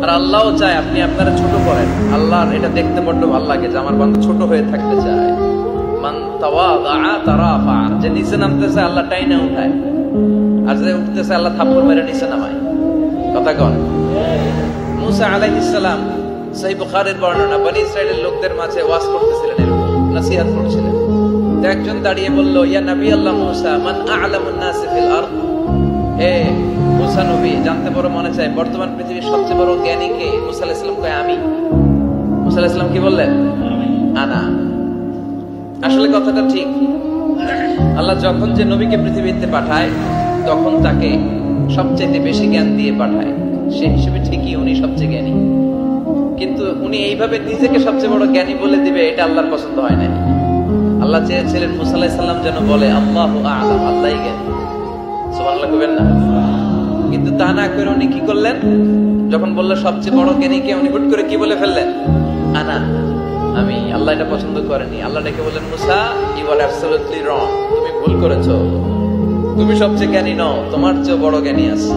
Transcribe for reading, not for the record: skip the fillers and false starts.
আর আল্লাহও চায় আপনি আপনারা ছোট করেন। আল্লাহর এটা দেখতে বড্ড ভালো লাগে যে আমার বান্দা ছোট হয়ে থাকতে চায়। মান তাওয়াদা তারাফা, যে নিচে নামতেছে আল্লাহ টাইনা উঠায়, আর যে উঠতেছে আল্লাহ থাপ্পড় মেরে নিচে নামায়। কথা কন। মুসা আলাইহিস সালাম, সহিহ বুখারীর বর্ণনা, বনি ইসরাইলের লোকদের মাঝে ওয়াজ করতেছিলেন, এরকম নসিহত করছিলেন। তো একজন দাঁড়িয়ে বলল, ইয়া নবী আল্লাহ মুসা, মান আ'লামুন নাস ফিল আরদ। হে মুসা নবী, জানতে বড় মনে চায় বর্তমান পৃথিবীর সবচেয়ে বড় জ্ঞানী কে? মুসা আলাইহিস সালাম কয় আমি। মুসা আলাইহিস সালাম কি বললেন? আনা। আসলে কথাটা ঠিক। আল্লাহ যখন যে নবীকে পৃথিবীতে পাঠায় তখন তাকে সবচেয়ে বেশি জ্ঞান দিয়ে পাঠায়, সেই হিসেবে ঠিকই উনি সবচেয়ে জ্ঞানী। কিন্তু উনি এইভাবে নিজেকে সবচেয়ে বড় জ্ঞানী বলে দিবে, এটা আল্লাহর পছন্দ হয় না। আল্লাহ চেয়েছিলেন মুসা আলাইহিস সালাম যেন বলে আল্লাহু আ'লাম, আল্লাহই জ্ঞানী। সুবহানাল্লাহ কইবেন না? কিন্তু তা না করে উনি কি করলেন? যখন বলল সবচেয়ে বড় জ্ঞানী কে, উনি হুট করে কি বলে ফেললেন? আনা, আমি। আল্লাহ এটা পছন্দ করেনি। আল্লাহ ডেকে বললেন, মুসা, ইউ আর অ্যাবসলিউটলি রং, তুমি ভুল করেছো, তুমি সবচেয়ে জ্ঞানী নও, তোমার চেয়ে বড় জ্ঞানী আছে।